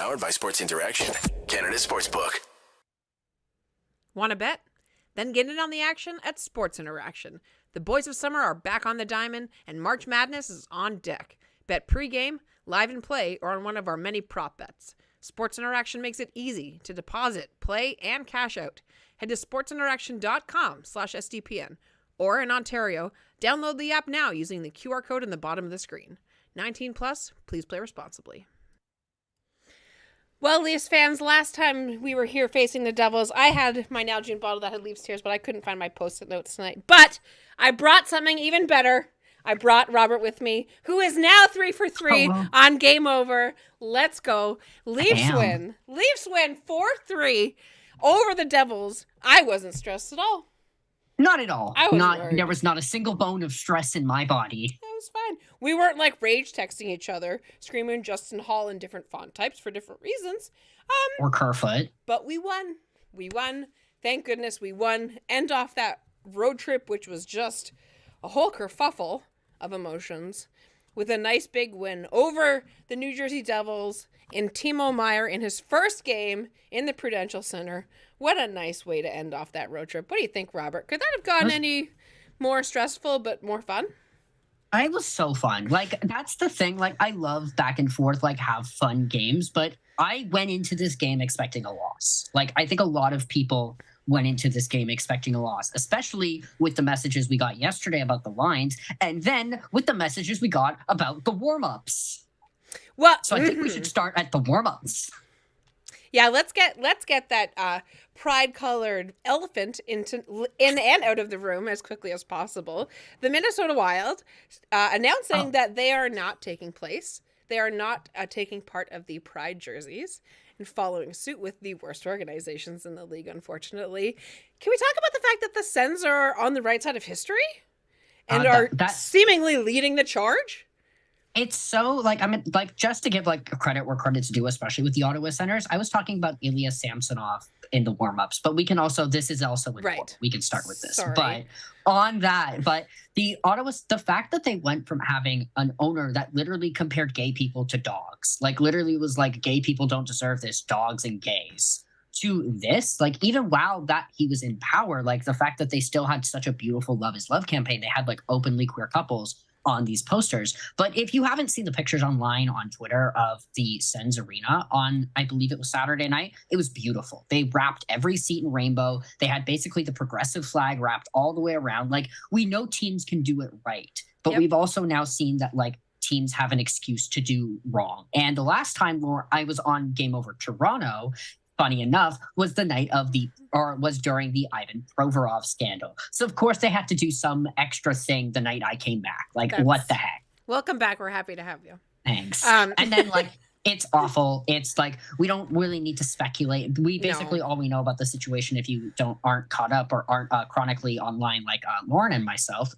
Powered by Sports Interaction, Canada Sportsbook. Want to bet? Then get in on the action at Sports Interaction. The boys of summer are back on the diamond, and March Madness is on deck. Bet pregame, live and play, or on one of our many prop bets. Sports Interaction makes it easy to deposit, play, and cash out. Head to sportsinteraction.com/SDPN. Or in Ontario, download the app now using the QR code in the bottom of the screen. 19 plus, please play responsibly. Well, Leafs fans, last time we were here facing the Devils, I had my Nalgene bottle that had Leafs tears, but I couldn't find my Post-it notes tonight. But I brought something even better. I brought Robert with me, who is now 3 for 3 on Game Over. Let's go. Leafs win. Leafs win 4-3 over the Devils. I wasn't stressed at all. Not at all. Worried. There was not a single bone of stress in my body. That was fine. We weren't like rage texting each other, screaming Justin Holl in different font types for different reasons. Or Kerfoot. But we won. We won. Thank goodness we won. End off that road trip, which was just a whole kerfuffle of emotions, with a nice big win over the New Jersey Devils in Timo Meier in his first game in the Prudential Center. What a nice way to end off that road trip. What do you think, Robert? Could that have gone any more stressful but more fun? It was so fun. Like, that's the thing. Like, I love back and forth, like, have fun games, but I went into this game expecting a loss. Like, I think a lot of people went into this game expecting a loss, especially with the messages we got yesterday about the lines, and then with the messages we got about the warm-ups. Well, so I think we should start at the warm-ups. Yeah, let's get that pride-colored elephant in and out of the room as quickly as possible. The Minnesota Wild announcing that they are not taking place. They are not taking part of the Pride jerseys and following suit with the worst organizations in the league, unfortunately. Can we talk about the fact that the Sens are on the right side of history and are seemingly leading the charge? It's so, like, I mean, like, just to give, like, credit where credit's due, especially with the Ottawa Senators, I was talking about Ilya Samsonov in the warm-ups, but we can also, this is also important. We can start with this. Sorry. But the fact that they went from having an owner that literally compared gay people to dogs, like, literally was like, gay people don't deserve this, dogs and gays, to this, like, even while that he was in power, like, the fact that they still had such a beautiful Love is Love campaign, they had, like, openly queer couples on these posters. But if you haven't seen the pictures online on Twitter of the Sens Arena on, I believe it was Saturday night, it was beautiful. They wrapped every seat in rainbow. They had basically the progressive flag wrapped all the way around. Like, we know teams can do it right, but we've also now seen that, like, teams have an excuse to do wrong. And the last time I was on Game Over Toronto, funny enough, was during the Ivan Provorov scandal. So, of course, they had to do some extra thing the night I came back. Like, what the heck? Welcome back. We're happy to have you. Thanks. And then, like, it's awful. It's like, we don't really need to speculate. We basically, all we know about the situation, if you aren't caught up or aren't chronically online like Lauren and myself,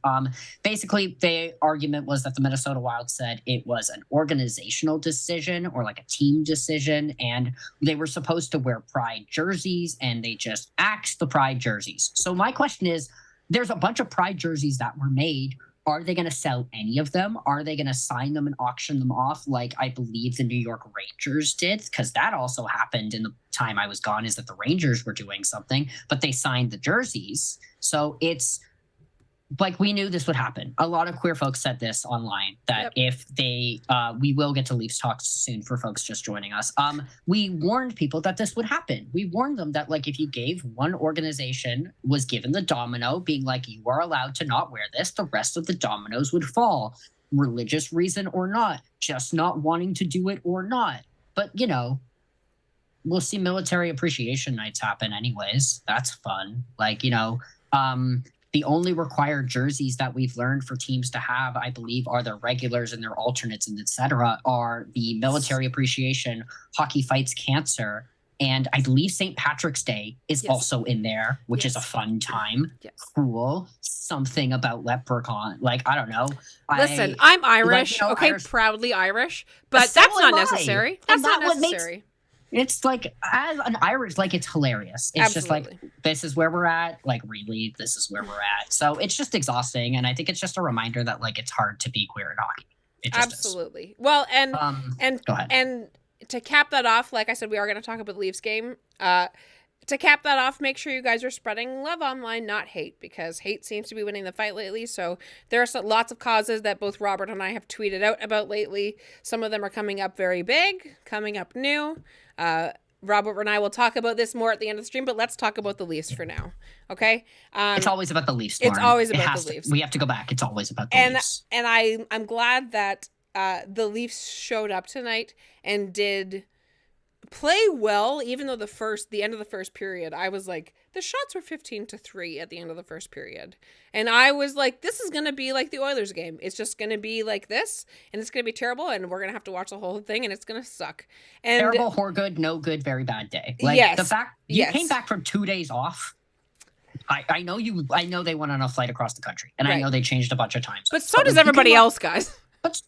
basically the argument was that the Minnesota Wild said it was an organizational decision or like a team decision, and they were supposed to wear Pride jerseys, and they just axed the Pride jerseys. So my question is, there's a bunch of Pride jerseys that were made. Are they going to sell any of them? Are they going to sign them and auction them off like I believe the New York Rangers did? Because that also happened in the time I was gone, is that the Rangers were doing something, but they signed the jerseys. So it's like, we knew this would happen. A lot of queer folks said this online, that if they, we will get to Leafs talk soon for folks just joining us. We warned people that this would happen. We warned them that, like, if you gave one organization was given the domino being like, you are allowed to not wear this, the rest of the dominoes would fall. Religious reason or not, just not wanting to do it or not. But, you know, we'll see military appreciation nights happen anyways. That's fun. Like, you know, the only required jerseys that we've learned for teams to have, I believe, are their regulars and their alternates and et cetera, are the military appreciation, hockey fights cancer, and I believe St. Patrick's Day is also in there, which is a fun time. Cool. Something about leprechaun. Like, I don't know. Listen, I'm Irish, like, you know, okay, Irish, proudly Irish, but that's not necessary. That's not necessary. It's like, as an Irish, like, it's hilarious. It's just like, this is where we're at. Like, really, this is where we're at. So it's just exhausting. And I think it's just a reminder that, like, it's hard to be queer in hockey. It just absolutely is. Well, and go ahead. And to cap that off, like I said, we are going to talk about the Leafs game. To cap that off, make sure you guys are spreading love online, not hate, because hate seems to be winning the fight lately. So there are lots of causes that both Robert and I have tweeted out about lately. Some of them are coming up very big, coming up new. Robert and I will talk about this more at the end of the stream, but let's talk about the Leafs for now. Okay? It's always about the Leafs. It's always about the Leafs. We have to go back. It's always about the Leafs. And I'm glad that the Leafs showed up tonight and did play well, even though the end of the first period, I was like, the shots were 15-3 at the end of the first period. And I was like, this is going to be like the Oilers game. It's just going to be like this, and it's going to be terrible, and we're going to have to watch the whole thing, and it's going to suck. And terrible, or good, no good, very bad day. Yes, the fact you came back from 2 days off. I know they went on a flight across the country, and I know they changed a bunch of times. But so does everybody else, guys. But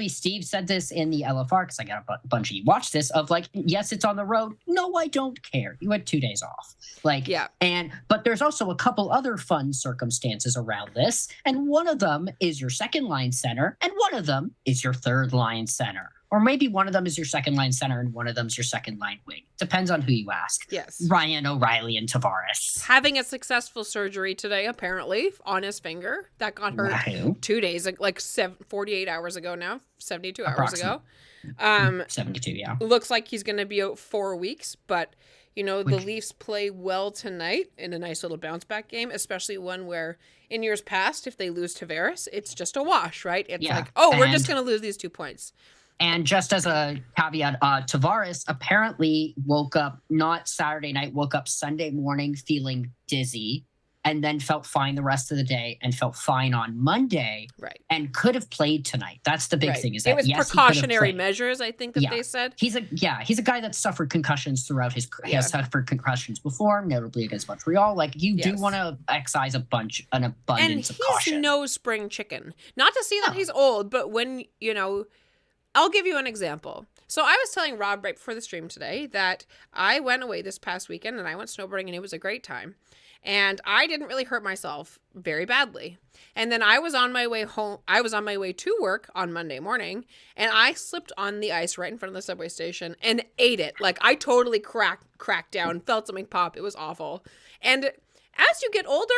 Steve said this in the LFR, because I got a bunch of you watch this, of like, yes, it's on the road. No, I don't care. You had 2 days off. But there's also a couple other fun circumstances around this. And one of them is your second line center, and one of them is your third line center. Or maybe one of them is your second line center and one of them is your second line wing. Depends on who you ask. Yes. Ryan O'Reilly and Tavares. Having a successful surgery today, apparently, on his finger. That got hurt 2 days, like 48 hours ago now. 72 hours ago. 72, yeah. Looks like he's going to be out 4 weeks. But, the Leafs play well tonight in a nice little bounce-back game, especially one where in years past, if they lose Tavares, it's just a wash, right? It's we're just going to lose these 2 points. And just as a caveat, Tavares apparently woke up, not Saturday night, woke up Sunday morning feeling dizzy and then felt fine the rest of the day and felt fine on Monday. Right. And could have played tonight. That's the big thing. Is that it was precautionary measures, I think that they said. He's a guy that suffered concussions throughout his he has suffered concussions before, notably against Montreal. Like you do want to excise an abundance of caution. And he's no spring chicken. Not to see that he's old, but when I'll give you an example. So I was telling Rob right before the stream today that I went away this past weekend and I went snowboarding and it was a great time. And I didn't really hurt myself very badly. And then I was on my way home. I was on my way to work on Monday morning and I slipped on the ice right in front of the subway station and ate it. Like I totally cracked down, felt something pop. It was awful. And as you get older,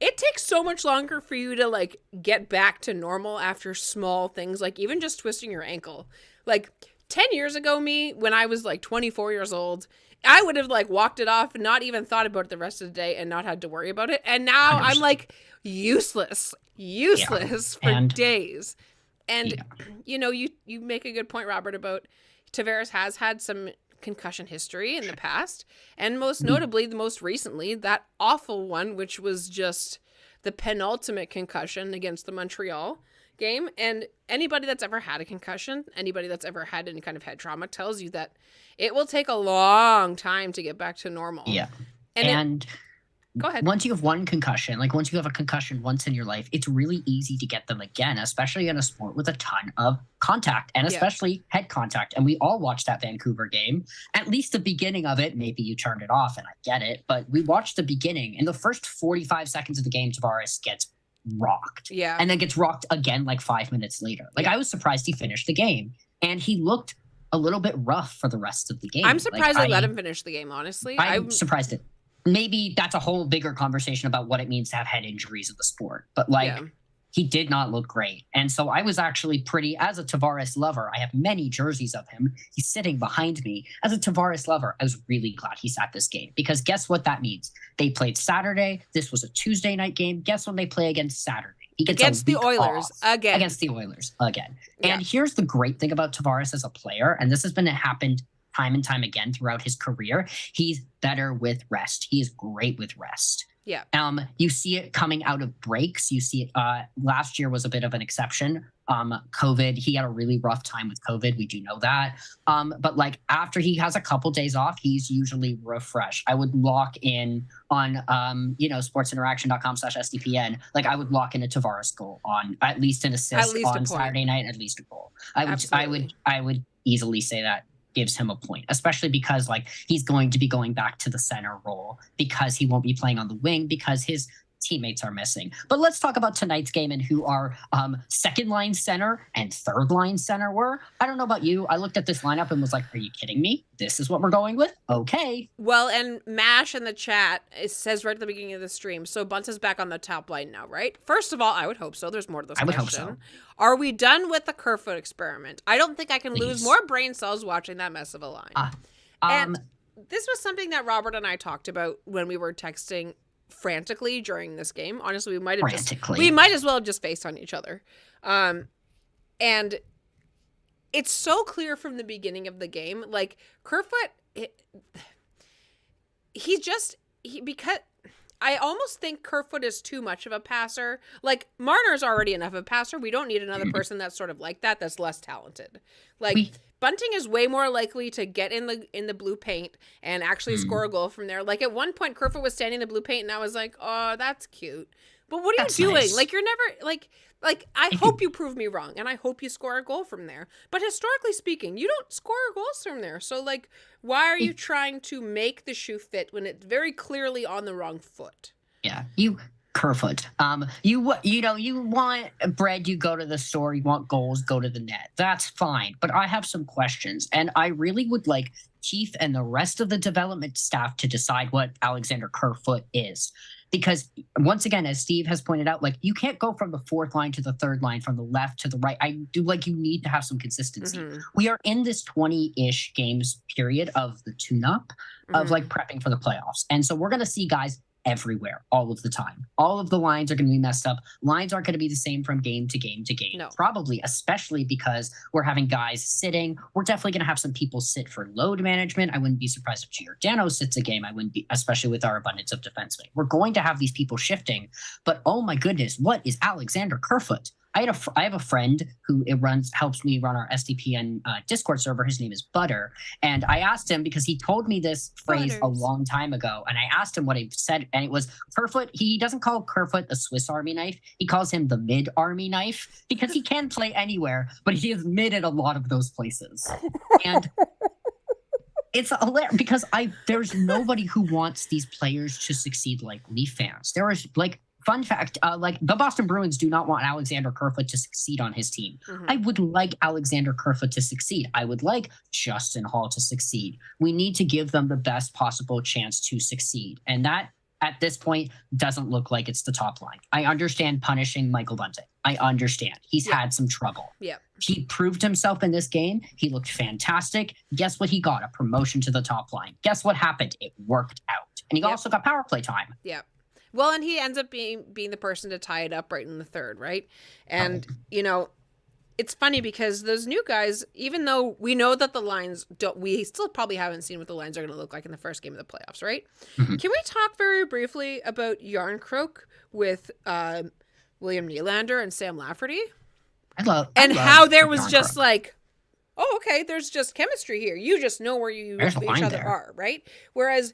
it takes so much longer for you to like get back to normal after small things, like even just twisting your ankle. Like 10 years ago, when I was like 24 years old, I would have like walked it off and not even thought about it the rest of the day and not had to worry about it. And now 100%. I'm like useless for days. And you make a good point, Robert, about Tavares has had some concussion history in the past, and most notably, most recently, that awful one, which was just the penultimate concussion against the Montreal game. And anybody that's ever had a concussion, anybody that's ever had any kind of head trauma tells you that it will take a long time to get back to normal. Yeah. Go ahead. Once you have one concussion, like once you have a concussion once in your life, it's really easy to get them again, especially in a sport with a ton of contact and especially head contact. And we all watched that Vancouver game, at least the beginning of it. Maybe you turned it off and I get it, but we watched the beginning. In the first 45 seconds of the game, Tavares gets rocked. Yeah. And then gets rocked again like 5 minutes later. Like I was surprised he finished the game and he looked a little bit rough for the rest of the game. I'm surprised they let him finish the game, honestly. I'm surprised it. Maybe that's a whole bigger conversation about what it means to have head injuries in the sport. But he did not look great. And so I was actually as a Tavares lover, I have many jerseys of him. He's sitting behind me. As a Tavares lover, I was really glad he sat this game because guess what that means? They played Saturday. This was a Tuesday night game. Guess when they play against Saturday? He gets against the Oilers again. Against the Oilers again. And here's the great thing about Tavares as a player, and this has been happened time and time again throughout his career. He's better with rest. He is great with rest. Yeah. You see it coming out of breaks. You see it. Last year was a bit of an exception. COVID, he had a really rough time with COVID. We do know that. But like after he has a couple days off, he's usually refreshed. I would lock in on, sportsinteraction.com/SDPN. Like I would lock in a Tavares goal on at least an assist on Saturday night, at least a goal. I would easily say that gives him a point, especially because like he's going to be going back to the center role because he won't be playing on the wing because his teammates are missing. But let's talk about tonight's game and who our second line center and third line center were. I don't know about you. I looked at this lineup and was like, are you kidding me? This is what we're going with? Okay. Well, and Mash in the chat, it says right at the beginning of the stream, so Bunt is back on the top line now, right? First of all, I would hope so. There's more to this I would question. hope so. Are we done with the Kerfoot experiment? I don't think I can lose Please. more brain cells watching that mess of a line. And this was something that Robert and I talked about when we were texting frantically during this game. Honestly, we might as well have just faced on each other. And it's so clear from the beginning of the game, like Kerfoot, because I almost think Kerfoot is too much of a passer. Like Marner's already enough of a passer. We don't need another person that's sort of like that. That's less talented. Like Bunting is way more likely to get in the blue paint and actually score a goal from there. Like at one point, Kerfoot was standing in the blue paint, and I was like, "Oh, that's cute." But what are you doing? Nice. Like you're never like I hope you prove me wrong, and I hope you score a goal from there. But historically speaking, you don't score goals from there. So like, why are you trying to make the shoe fit when it's very clearly on the wrong foot? Yeah, Kerfoot. You want bread, you go to the store. You want goals, go to the net. That's fine. But I have some questions, and I really would like Keith and the rest of the development staff to decide what Alexander Kerfoot is. Because once again, as Steve has pointed out, like you can't go from the fourth line to the third line, from the left to the right. You need to have some consistency. We are in this 20-ish games period of the tune-up of like prepping for the playoffs. And so we're going to see guys everywhere all of the time. All of the lines are going to be messed up. Lines aren't going to be the same from game to game to game. No. Probably, especially because we're having guys sitting. We're definitely going to have some people sit for load management. I wouldn't be surprised if Giordano sits a game. I wouldn't be, especially with our abundance of defensemen. We're going to have these people shifting. But oh my goodness, what is Alexander Kerfoot? I have a friend who helps me run our SDPN Discord server. His name is Butter. And I asked him, because he told me this phrase a long time ago, and I asked him what he said, and it was Kerfoot. He doesn't call Kerfoot the Swiss Army knife. He calls him the mid-army knife, because he can play anywhere, but he is mid at a lot of those places. And it's hilarious because there's nobody who wants these players to succeed like Leaf fans. There is like, fun fact, like the Boston Bruins do not want Alexander Kerfoot to succeed on his team. I would like Alexander Kerfoot to succeed. I would like Justin Holl to succeed. We need to give them the best possible chance to succeed. And that, at this point, doesn't look like it's the top line. I understand punishing Michael Bunting. I understand. He's had some trouble. Yeah. He proved himself in this game. He looked fantastic. Guess what he got? A promotion to the top line. Guess what happened? It worked out. And he also got power play time. Yeah. Well, and he ends up being the person to tie it up right in the third, right? And, you know, it's funny because those new guys, even though we know that the lines we still probably haven't seen what the lines are going to look like in the first game of the playoffs, right? Can we talk very briefly about Yarncroke with William Nylander and Sam Lafferty? How there was just like, oh, okay, there's just chemistry here. You just know where each other are, right? Whereas...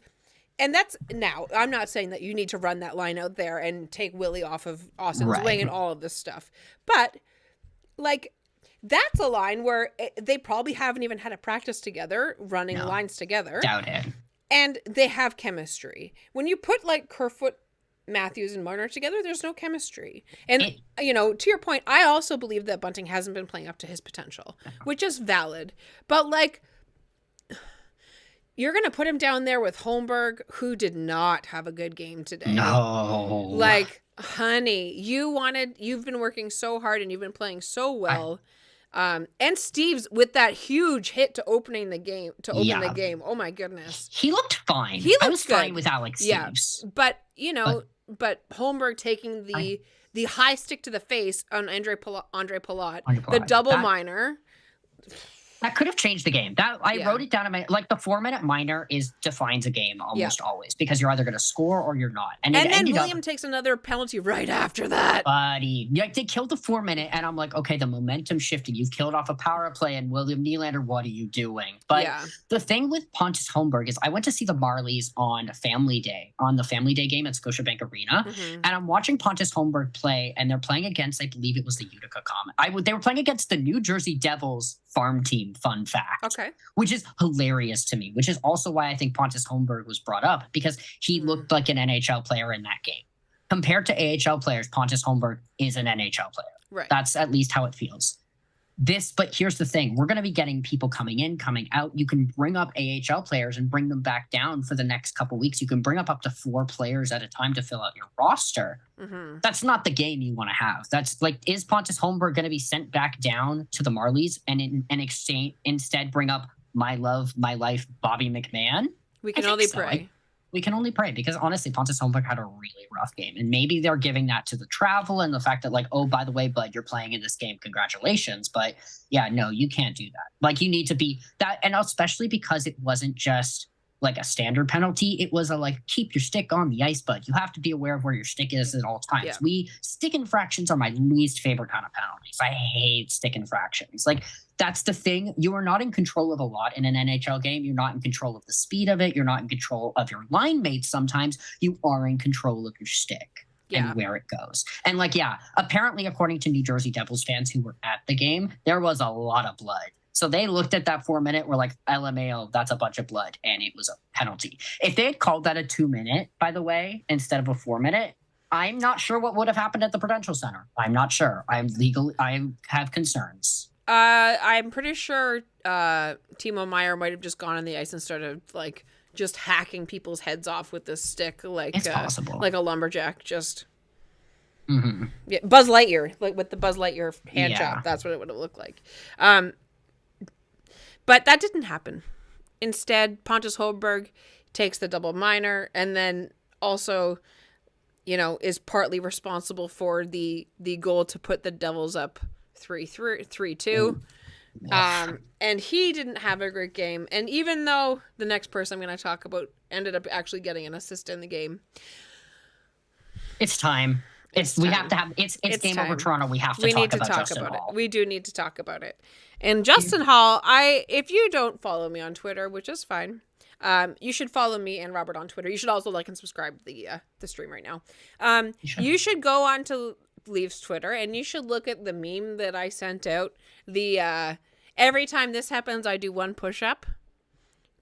And that's now, I'm not saying that you need to run that line out there and take Willie off of Austin's wing and all of this stuff. But, like, that's a line where they probably haven't even had a practice together, running lines together. Doubt it. And they have chemistry. When you put, like, Kerfoot, Matthews, and Marner together, there's no chemistry. And, you know, to your point, I also believe that Bunting hasn't been playing up to his potential, which is valid. But, like... You're going to put him down there with Holmberg, who did not have a good game today. No. Like, honey, you've been working so hard and you've been playing so well. And Steve's with that huge hit to open the game. Oh my goodness. He looked fine. I was good. Fine with Alex Steves. But, you know, but Holmberg taking the high stick to the face on Andre Palat, the double minor. That could have changed the game. I wrote it down in my, like, the 4-minute minor defines a game almost always, because you're either going to score or you're not. And then William takes another penalty right after that. Buddy, they killed the 4-minute, and I'm like, okay, the momentum shifted. You've killed off a power play, and William Nylander, what are you doing? But the thing with Pontus Holmberg is I went to see the Marlies on the Family Day game at Scotiabank Arena, and I'm watching Pontus Holmberg play, and they're playing against, I believe it was the Utica Comet. They were playing against the New Jersey Devils farm team, fun fact. Okay. Which is hilarious to me, which is also why I think Pontus Holmberg was brought up, because he looked like an NHL player in that game. compared to AHL players, Pontus Holmberg is an NHL player. Right. That's at least how it feels. But here's the thing. We're going to be getting people coming in, coming out. You can bring up AHL players and bring them back down for the next couple weeks. You can bring up to 4 players at a time to fill out your roster. Mm-hmm. That's not the game you want to have. That's like, is Pontus Holmberg going to be sent back down to the Marlies and instead bring up my love, my life, Bobby McMahon? We can only pray. We can only pray because honestly, Pontus Holmberg had a really rough game. And maybe they're giving that to the travel and the fact that like, oh, by the way, bud, you're playing in this game. Congratulations. But yeah, no, you can't do that. Like you need to be that. And especially because it wasn't just like a standard penalty. It was a like, keep your stick on the ice, bud. You have to be aware of where your stick is at all times. Yeah. Stick infractions are my least favorite kind of penalties. I hate stick infractions. Like, that's the thing. You are not in control of a lot in an NHL game. You're not in control of the speed of it. You're not in control of your line mates. Sometimes you are in control of your stick and where it goes. And like, yeah, apparently, according to New Jersey Devils fans who were at the game, there was a lot of blood. So they looked at that 4-minute, were like, LMAO, that's a bunch of blood. And it was a penalty. If they had called that a 2-minute, by the way, instead of a 4-minute, I'm not sure what would have happened at the Prudential Center. I'm not sure. I have concerns. I'm pretty sure Timo Meier might have just gone on the ice and started like just hacking people's heads off with this stick, like it's possible, like a lumberjack. Just mm-hmm. Yeah, Buzz Lightyear, like with the Buzz Lightyear hand job. That's what it would have looked like. But that didn't happen. Instead, Pontus Holmberg takes the double minor and then also, is partly responsible for the goal to put the Devils up 3-2. And he didn't have a great game. And even though the next person I'm going to talk about ended up actually getting an assist in the game. It's time. It's game time. Over Toronto. We need to talk about it. We do need to talk about it. And Justin Holl, if you don't follow me on Twitter, which is fine, you should follow me and Robert on Twitter. You should also like and subscribe to the stream right now. You should go on to Leafs Twitter and you should look at the meme that I sent out. The every time this happens, I do one push-up.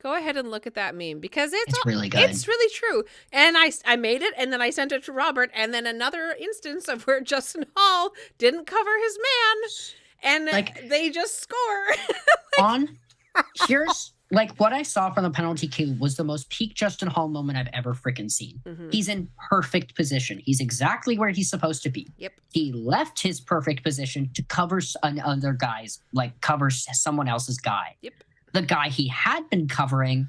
Go ahead and look at that meme because it's really good. It's really true. And I made it and then I sent it to Robert and then another instance of where Justin Holl didn't cover his man and they just score. Here's what I saw from the penalty kill was the most peak Justin Holl moment I've ever freaking seen. Mm-hmm. He's in perfect position. He's exactly where he's supposed to be. Yep. He left his perfect position to cover another guy's, cover someone else's guy. Yep. The guy he had been covering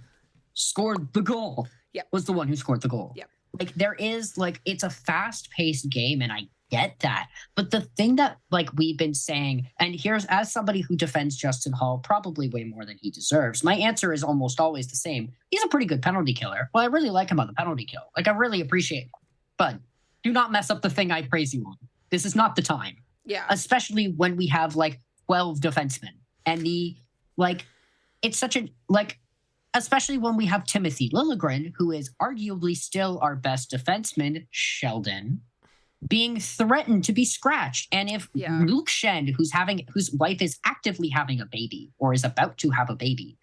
scored the goal. Yep. Was the one who scored the goal. Yep. There is it's a fast-paced game and I get that. But the thing that we've been saying, and here's as somebody who defends Justin Holl probably way more than he deserves, my answer is almost always the same. He's a pretty good penalty killer. Well, I really like him on the penalty kill. I really appreciate him. But do not mess up the thing I praise you on. This is not the time. Yeah. Especially when we have 12 defensemen. And it's such a especially when we have Timothy Liljegren, who is arguably still our best defenseman, Sheldon, being threatened to be scratched. And if Luke Schenn, whose wife is actively having a baby or is about to have a baby,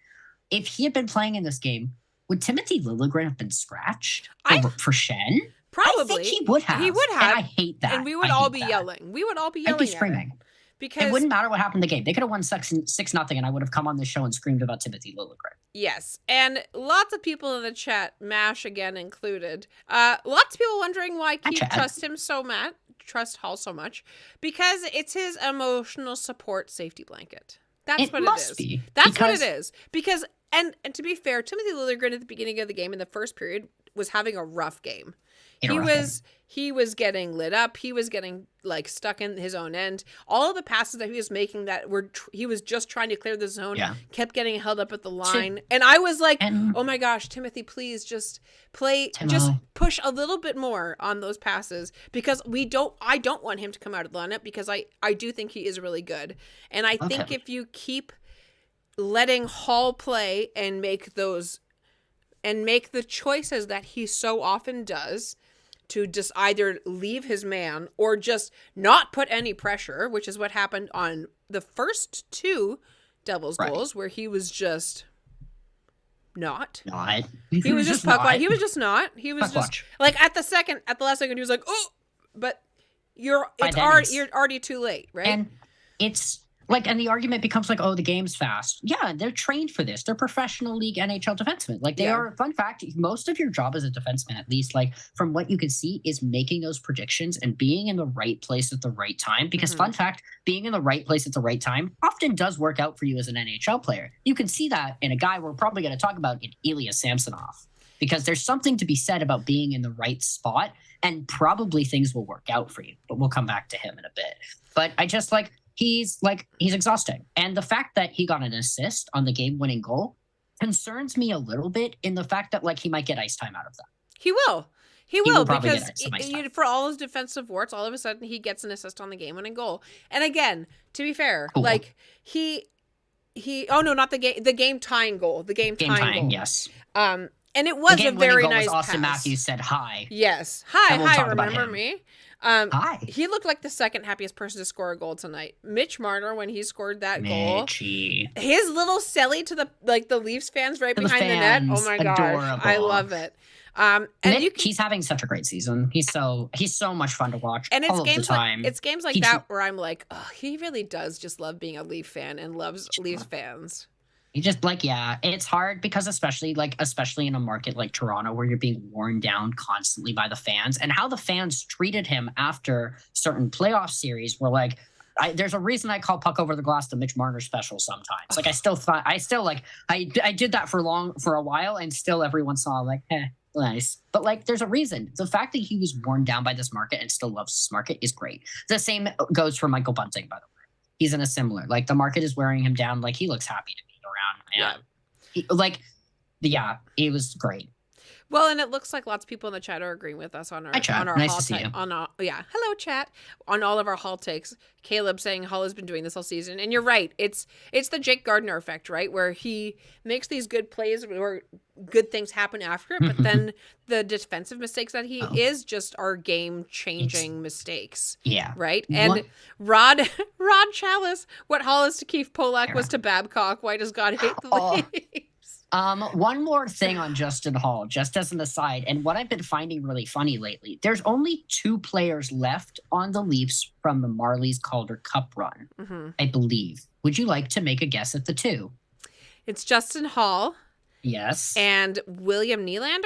if he had been playing in this game, would Timothy Liljegren have been scratched for Schenn? Probably. I think he would have. He would have. And I hate that. And we would all be yelling. We would all be yelling. I'd be screaming. Because it wouldn't matter what happened in the game. They could have won 6-0 and I would have come on the show and screamed about Timothy Liljegren. Yes. And lots of people in the chat, MASH again included, lots of people wondering why Keith trust Holl so much. Because it's his emotional support safety blanket. That's what it is. That's what it is. Because, and to be fair, Timothy Liljegren at the beginning of the game in the first period was having a rough game. He was getting lit up. He was getting stuck in his own end. All of the passes that he was making he was just trying to clear the zone, kept getting held up at the line. And I was like, oh my gosh, Timothy, please just push a little bit more on those passes because I don't want him to come out of the lineup because I do think he is really good. And I think if you keep letting Holl play and make the choices that he so often does to just either leave his man or just not put any pressure, which is what happened on the first 2 Devils goals where he was just not. He was just puck watch. He was just not. He was just watch. like at the last second, he was like, oh, but you're already too late, right? And it's like, and the argument becomes like, oh, the game's fast. Yeah, they're trained for this. They're professional league NHL defensemen. Like they are. Fun fact: most of your job as a defenseman, at least, like from what you can see, is making those predictions and being in the right place at the right time. Because fun fact, being in the right place at the right time often does work out for you as an NHL player. You can see that in a guy we're probably going to talk about, in Ilya Samsonov, because there's something to be said about being in the right spot, and probably things will work out for you. But we'll come back to him in a bit. But I just like. He's exhausting. And the fact that he got an assist on the game-winning goal concerns me a little bit, in the fact that like he might get ice time out of that. He will. He will because for all his defensive warts, all of a sudden he gets an assist on the game-winning goal. And again, to be fair, like he not the game tying goal. The game tying goal. Yes. And it was a very nice pass. Austin Matthews said hi. Yes. Hi, remember me? Hi. He looked like the second happiest person to score a goal tonight. Mitch Marner, when he scored that goal, his little celly to the Leafs fans right behind the net. Oh my gosh, I love it. And he's having such a great season. He's so much fun to watch. And it's games like that where I'm like, oh, he really does just love being a Leaf fan and loves Leafs fans. You just like, it's hard because especially in a market like Toronto, where you're being worn down constantly by the fans, and how the fans treated him after certain playoff series were like, there's a reason I call Puck Over the Glass the Mitch Marner special sometimes. Like I did that for a while, and still every once in a while, like, nice. But like, there's a reason. The fact that he was worn down by this market and still loves this market is great. The same goes for Michael Bunting, by the way. He's in a similar, like, the market is wearing him down. Like, he looks happy to be around, man. It was great. Well, and it looks like lots of people in the chat are agreeing with us on our nice Holl to see you. Hello chat, on all of our Holl takes. Caleb saying Holl has been doing this all season, and you're right. It's the Jake Gardiner effect, right, where he makes these good plays where good things happen after it, but then the defensive mistakes that he is just are game changing mistakes. Yeah, right. And Rod Chalice, what Holl is to Keith Polak was to Babcock. Why does God hate the Leafs? One more thing on Justin Holl, just as an aside, and what I've been finding really funny lately, there's only 2 players left on the Leafs from the Marlies Calder Cup run, I believe. Would you like to make a guess at the 2? It's Justin Holl. Yes. And William Nylander?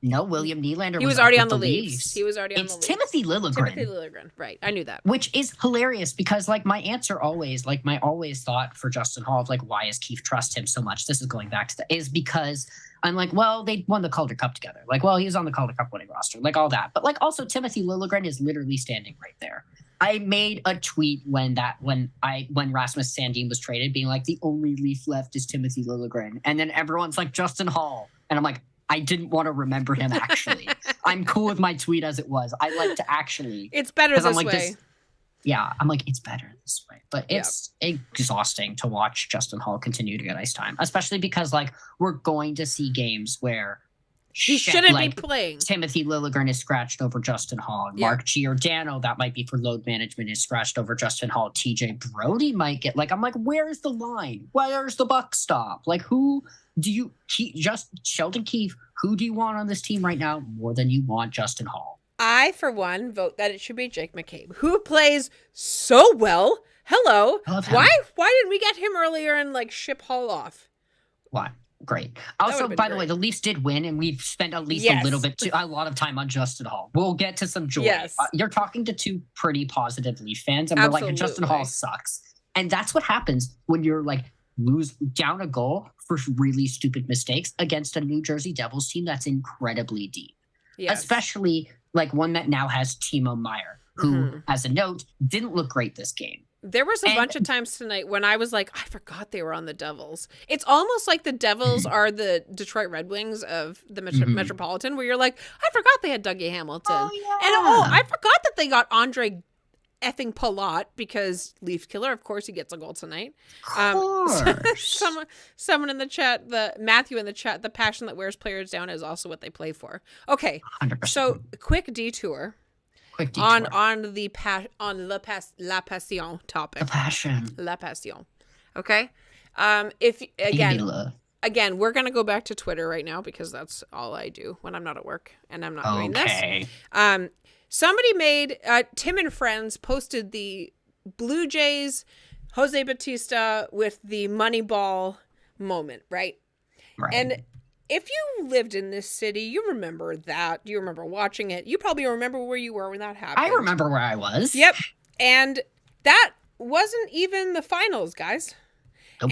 No, William Nylander was already on the Leafs. He was already on the Leafs. It's Timothy Liljegren. Right. I knew that. Which is hilarious because, like, my answer always, like, my always thought for Justin Holl of, like, why does Keefe trust him so much? This is going back to is because I'm like, well, they won the Calder Cup together. Like, well, he was on the Calder Cup winning roster. Like, all that. But, like, also Timothy Liljegren is literally standing right there. I made a tweet when Rasmus Sandin was traded, being like, the only Leaf left is Timothy Liljegren. And then everyone's like, Justin Holl. And I'm like, I didn't want to remember him, actually. I'm cool with my tweet as it was. I like to actually. It's better this way. I'm like, it's better this way. But it's exhausting to watch Justin Holl continue to get ice time, especially because, like, we're going to see games where he shouldn't be playing. Timothy Liljegren is scratched over Justin Holl. Mark Giordano, that might be for load management, is scratched over Justin Holl. TJ Brody might get, like, I'm like, where's the line? Where's the buck stop? Like, who do you just Sheldon Keefe? Who do you want on this team right now more than you want Justin Holl? I, for one, vote that it should be Jake McCabe, who plays so well. Hello. Why didn't we get him earlier and, like, ship Holl off? Why? Great. Also, by the way, the Leafs did win, and we've spent at least a lot of time on Justin Holl. We'll get to some joy. Yes. You're talking to 2 pretty positive Leaf fans, and we're like, Justin Holl sucks. And that's what happens when you're, like, lose down a goal for really stupid mistakes against a New Jersey Devils team that's incredibly deep. Yes. Especially, like, one that now has Timo Meier, who, as a note, didn't look great this game. There was a bunch of times tonight when I was like, I forgot they were on the Devils. It's almost like the Devils are the Detroit Red Wings of the Metropolitan, where you're like, I forgot they had Dougie Hamilton. Oh, yeah. And I forgot that they got Andre effing Palat, because Leaf Killer, of course, he gets a goal tonight. Of course. Someone in the chat, Matthew in the chat, the passion that wears players down is also what they play for. Okay, 100%. So quick detour. On La Passion topic. The passion. La Passion. Okay. If again, again, we're going to go back to Twitter right now because that's all I do when I'm not at work and I'm not doing this. Somebody made, Tim and Friends posted the Blue Jays, Jose Bautista with the Moneyball moment, right? Right. And if you lived in this city, you remember that. You remember watching it. You probably remember where you were when that happened. I remember where I was. Yep. And that wasn't even the finals, guys. Nope.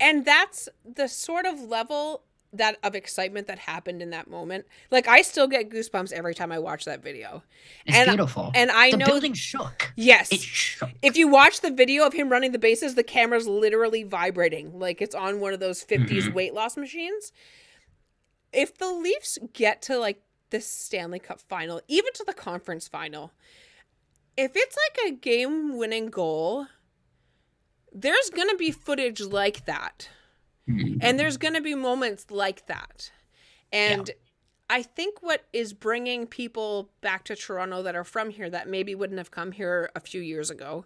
And that's the sort of level that of excitement that happened in that moment. Like, I still get goosebumps every time I watch that video. It's beautiful. And I know the building shook. Yes. It shook. If you watch the video of him running the bases, the camera's literally vibrating like it's on one of those 50s weight loss machines. If the Leafs get to like the Stanley Cup final, even to the conference final, if it's like a game-winning goal, there's going to be footage like that. And there's going to be moments like that. And I think what is bringing people back to Toronto that are from here that maybe wouldn't have come here a few years ago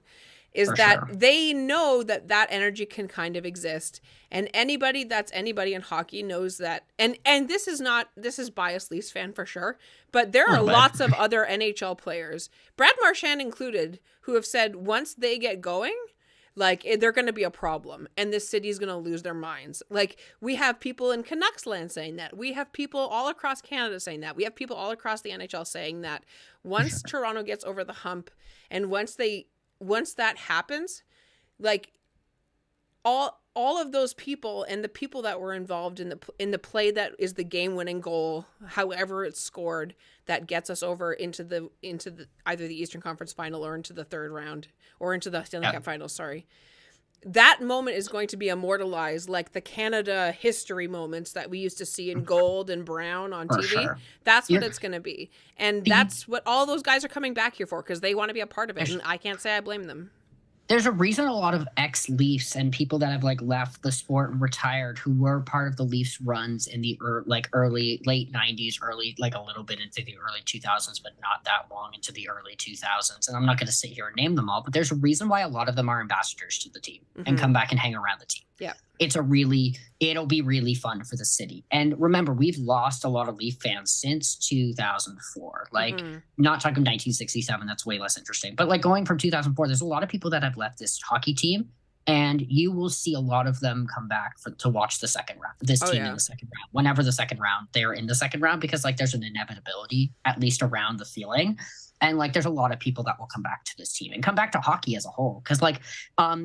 is they know that that energy can kind of exist. And anybody that's anybody in hockey knows that. And this is biased Leafs fan for sure. But there are lots of other NHL players, Brad Marchand included, who have said once they get going, like, they're going to be a problem and this city's going to lose their minds. Like, we have people in Canucks land saying that. We have people all across Canada saying that. We have people all across the NHL saying that once Toronto gets over the hump and once that happens, like, all of those people and the people that were involved in the play that is the game-winning goal, however it's scored, that gets us over into the either the Eastern Conference Final or into the third round or into the Stanley Cup Finals, sorry. That moment is going to be immortalized like the Canada history moments that we used to see in gold and brown on TV. Sure. That's what it's going to be. And that's what all those guys are coming back here for, because they want to be a part of it. And I can't say I blame them. There's a reason a lot of ex-Leafs and people that have like left the sport and retired who were part of the Leafs runs in the late 90s, early, like a little bit into the early 2000s, but not that long into the early 2000s. And I'm not going to sit here and name them all, but there's a reason why a lot of them are ambassadors to the team and come back and hang around the team. Yeah. It'll be really fun for the city. And remember, we've lost a lot of Leaf fans since 2004. Like, not talking 1967, that's way less interesting. But like going from 2004, there's a lot of people that have left this hockey team, and you will see a lot of them come back to watch the second round. In the second round, whenever the second round, they're in the second round, because like there's an inevitability, at least around the feeling. And like, there's a lot of people that will come back to this team and come back to hockey as a whole. Because like,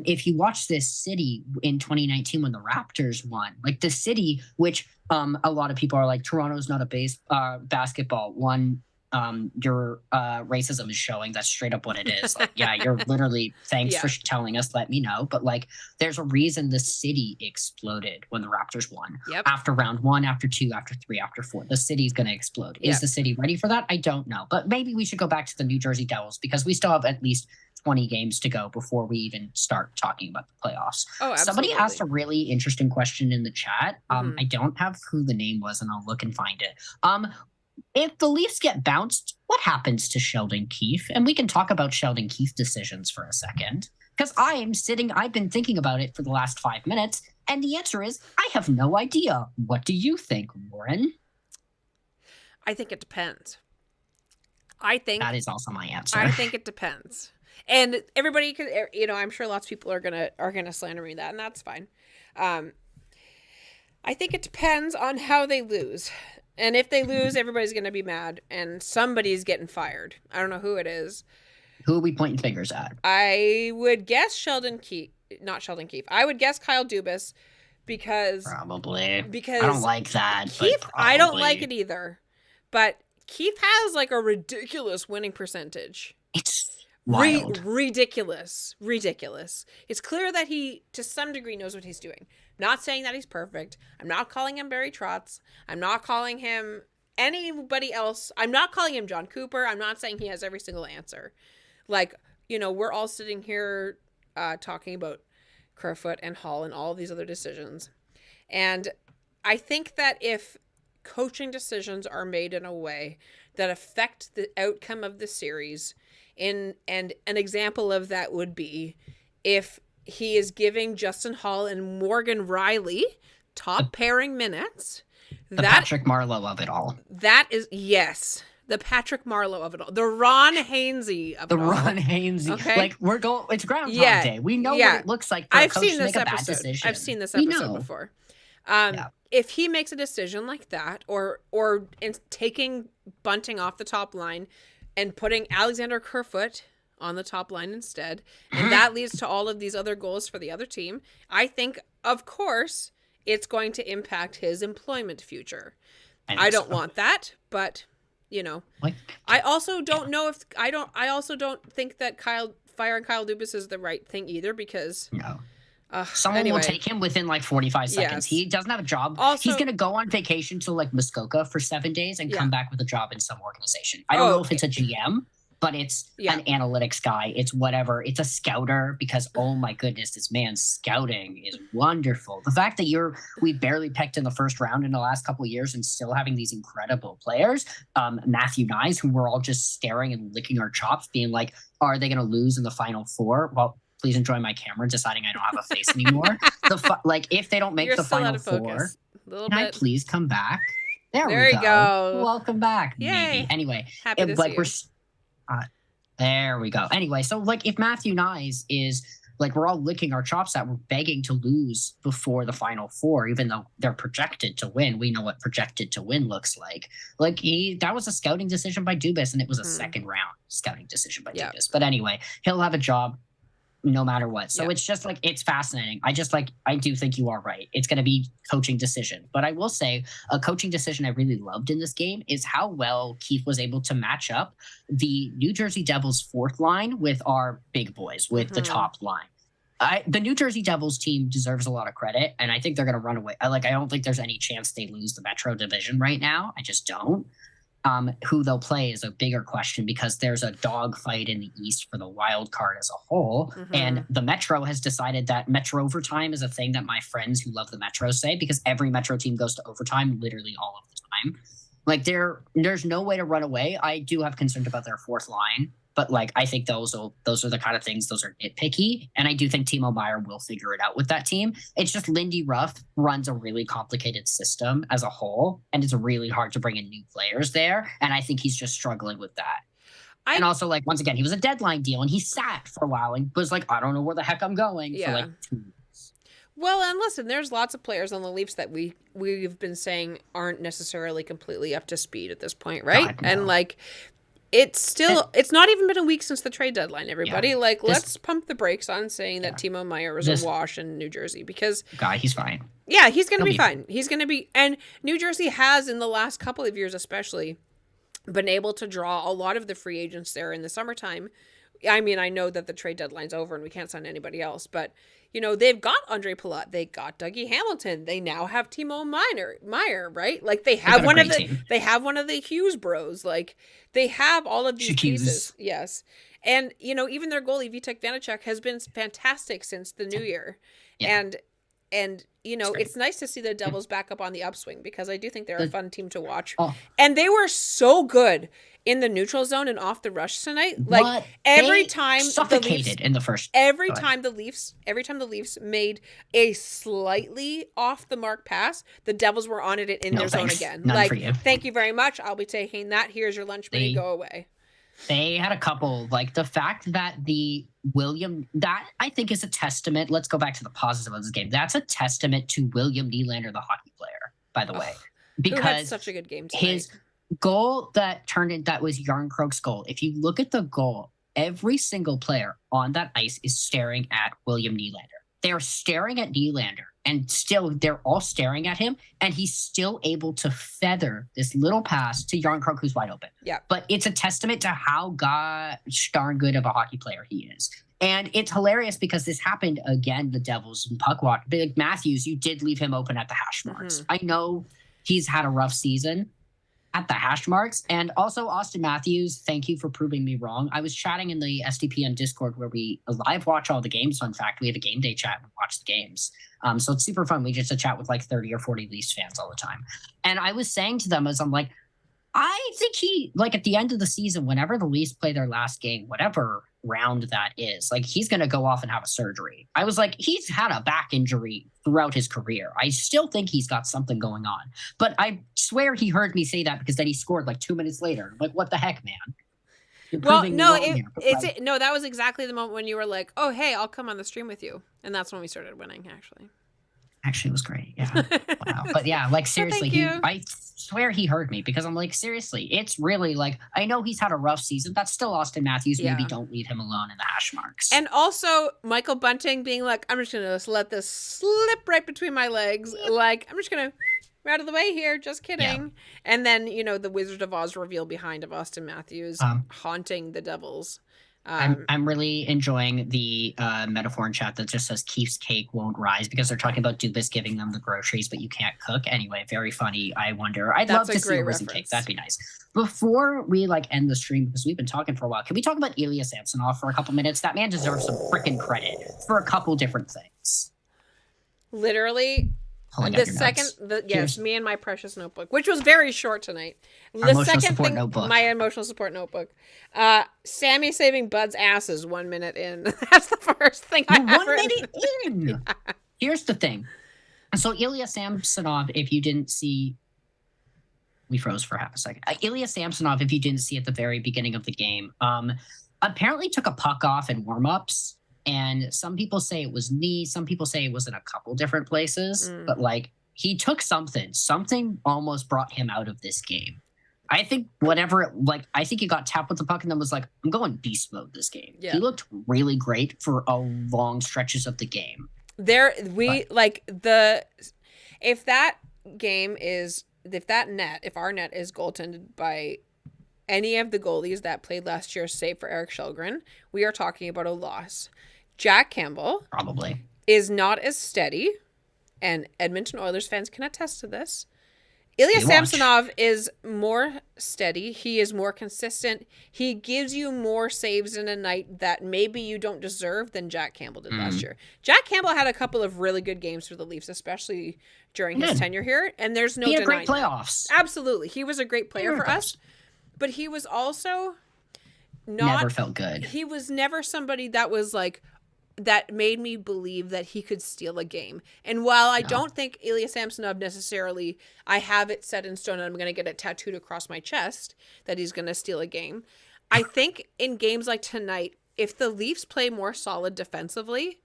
if you watch this city in 2019 when the Raptors won, like the city, which a lot of people are like, Toronto's not a basketball one. Your racism is showing. That's straight up what it is. Like, yeah, you're literally, thanks for telling us, let me know. But like, there's a reason the city exploded when the Raptors won. After round 1, after 2, after 3, after 4, the city's going to explode. Is the city ready for that? I don't know. But maybe we should go back to the New Jersey Devils, because we still have at least 20 games to go before we even start talking about the playoffs. Oh, absolutely. Somebody asked a really interesting question in the chat. I don't have who the name was, and I'll look and find it. If the Leafs get bounced, what happens to Sheldon Keefe? And we can talk about Sheldon Keefe decisions for a second, because I've been thinking about it for the last 5 minutes, and the answer is, I have no idea. What do you think, Lauren? I think it depends. I think that is also my answer. I think it depends. And everybody could, I'm sure lots of people are gonna slander me that, and that's fine. I think it depends on how they lose. And if they lose, everybody's going to be mad, and somebody's getting fired. I don't know who it is. Who are we pointing fingers at? I would guess not Sheldon Keefe. I would guess Kyle Dubas, because I don't like that. Keefe, I don't like it either. But Keefe has like a ridiculous winning percentage. It's wild. Ridiculous. It's clear that he, to some degree, knows what he's doing. Not saying that he's perfect. I'm not calling him Barry Trotz. I'm not calling him anybody else. I'm not calling him John Cooper. I'm not saying he has every single answer. Like, we're all sitting here talking about Kerfoot and Holl and all of these other decisions. And I think that if coaching decisions are made in a way that affect the outcome of the series, and an example of that would be if he is giving Justin Holl and Morgan Riley top pairing minutes. The Patrick Marleau of it all. That is, yes. The Patrick Marleau of it all. The Ron Hainsey of it all. The Ron Hainsey. Okay? Like, it's Groundhog Day. We know what it looks like for a coach to make a bad decision. I've seen this episode before. If he makes a decision like that, or in taking Bunting off the top line and putting Alexander Kerfoot on the top line instead, and that leads to all of these other goals for the other team, I think, of course, it's going to impact his employment future. I don't want that, but, you know, I also don't know if I also don't think that firing Kyle Dubas is the right thing either, because someone will take him within like 45 seconds. Yes. He doesn't have a job. Also, he's going to go on vacation to like Muskoka for 7 days and come back with a job in some organization. I don't know if it's a GM, but it's an analytics guy. It's whatever. It's a scouter, because, oh my goodness, this man's scouting is wonderful. The fact that we barely picked in the first round in the last couple of years and still having these incredible players, Matthew Nyes, who we're all just staring and licking our chops, being like, are they going to lose in the Final Four? Well, please enjoy my camera deciding I don't have a face anymore. If they don't make the Final Four, can I please come back? There we go. Welcome back. Yay. Maybe. Anyway, happy to see you. There we go. Anyway, so like if Matthew Nyes is like, we're all licking our chops that we're begging to lose before the Final Four, even though they're projected to win. We know what projected to win looks like. Like that was a scouting decision by Dubas, and it was a second round scouting decision by Dubas. But anyway, he'll have a job no matter what. So it's just like, it's fascinating. I do think you are right. It's going to be coaching decision. But I will say a coaching decision I really loved in this game is how well Keith was able to match up the New Jersey Devils fourth line with our big boys, with the top line. The New Jersey Devils team deserves a lot of credit, and I think they're going to run away. I don't think there's any chance they lose the Metro division right now. I just don't. Who they'll play is a bigger question, because there's a dogfight in the East for the wild card as a whole. And the Metro has decided that Metro overtime is a thing that my friends who love the Metro say, because every Metro team goes to overtime literally all of the time. Like there's no way to run away. I do have concerns about their fourth line, but like I think those are the kind of things, those are nitpicky. And I do think Timo Meier will figure it out with that team. It's just Lindy Ruff runs a really complicated system as a whole, and it's really hard to bring in new players there. And I think he's just struggling with that. And also, like, once again, he was a deadline deal, and he sat for a while and was like, I don't know where the heck I'm going for like 2 weeks. Well, and listen, there's lots of players on the Leafs that we've been saying aren't necessarily completely up to speed at this point, right? God, no. And like, it's not even been a week since the trade deadline, everybody. Let's pump the brakes on saying that Timo Meier is a wash in New Jersey, because he's fine. Yeah, he's going to be fine. He's going to be, and New Jersey has in the last couple of years especially been able to draw a lot of the free agents there in the summertime. I mean, I know that the trade deadline's over and we can't sign anybody else, but you know, they've got Andre Palat, they got Dougie Hamilton, they now have Timo Meier, right? Like they have one of the Hughes bros, like they have all of these pieces. Yes. And you know, even their goalie Vitek Vanacek has been fantastic since the new year. Yeah. And you know, it's nice to see the Devils back up on the upswing, because I do think they're a fun team to watch. And they were so good in the neutral zone and off the rush tonight. Like every time suffocated in the first. Every time the Leafs made a slightly off the mark pass, the Devils were on it in their zone again. None like, for you. Thank you very much. I'll be taking that. Here's your lunch money. Go away. They had a couple, like the fact that that I think is a testament. Let's go back to the positive of this game. That's a testament to William Nylander, the hockey player, by the way, because who had such a good game tonight. His goal that was Yarncroke's goal. If you look at the goal, every single player on that ice is staring at William Nylander. They're staring at Nylander, and still they're all staring at him, and he's still able to feather this little pass to Yarncroke, who's wide open. Yeah. But it's a testament to how gosh darn good of a hockey player he is. And it's hilarious because this happened again, the Devils and puck watch. Big Matthews, you did leave him open at the hash marks. I know he's had a rough season at the hash marks. And also Austin Matthews, thank you for proving me wrong. I was chatting in the SDPN Discord where we live watch all the games. Fun fact, we have a game day chat and watch the games. So it's super fun. We just chat with like 30 or 40 Leafs fans all the time. And I was saying to them as I'm like, I think he, like, at the end of the season, whenever the Leafs play their last game, whatever round that is, like, he's going to go off and have a surgery. I was like, he's had a back injury throughout his career. I still think he's got something going on. But I swear he heard me say that because then he scored like 2 minutes later. I'm like, what the heck, man? Well, no, no, that was exactly the moment when you were like, oh, hey, I'll come on the stream with you. And that's when we started winning, actually. Actually, it was great. Yeah. Wow. But yeah, like, seriously, I swear he heard me because I'm like, seriously, it's really like, I know he's had a rough season. That's still Austin Matthews. Yeah. Maybe don't leave him alone in the hash marks. And also Michael Bunting being like, I'm just going to let this slip right between my legs. Like, I'm just going to out of the way here. Just kidding. Yeah. And then, the Wizard of Oz reveal behind of Austin Matthews haunting the Devils. I'm really enjoying the metaphor in chat that just says Keith's cake won't rise because they're talking about Dubas giving them the groceries, but you can't cook. Anyway, very funny. I wonder. I'd love to see a risen cake. That'd be nice. Before we end the stream, because we've been talking for a while, can we talk about Ilya Samsonov for a couple minutes? That man deserves some freaking credit for a couple different things. Literally. Yes, me and my precious notebook, which was very short tonight. The second thing, my emotional support notebook. Sammy saving Bud's asses 1 minute in. That's the first thing I have 1 minute in. Yeah. Here's the thing. So Ilya Samsonov, if you didn't see, we froze for half a second. Ilya Samsonov, if you didn't see at the very beginning of the game, apparently took a puck off in warmups. And some people say it was knee. Some people say it was in a couple different places. But, he took something. Something almost brought him out of this game. I think I think he got tapped with the puck and then was like, I'm going beast mode this game. Yeah. He looked really great for long stretches of the game. If our net is goaltended by any of the goalies that played last year, save for Eric Källgren, we are talking about a loss. Jack Campbell probably is not as steady, and Edmonton Oilers fans can attest to this. Ilya Samsonov is more steady. He is more consistent. He gives you more saves in a night that maybe you don't deserve than Jack Campbell did last year. Jack Campbell had a couple of really good games for the Leafs, especially during his tenure here, and there's no denying great playoffs. That. Absolutely. He was a great player for us, but he was also never felt good. He was never somebody that was that made me believe that he could steal a game. And while I don't think Ilya Samsonov necessarily, I have it set in stone and I'm going to get it tattooed across my chest that he's going to steal a game. I think in games like tonight, if the Leafs play more solid defensively,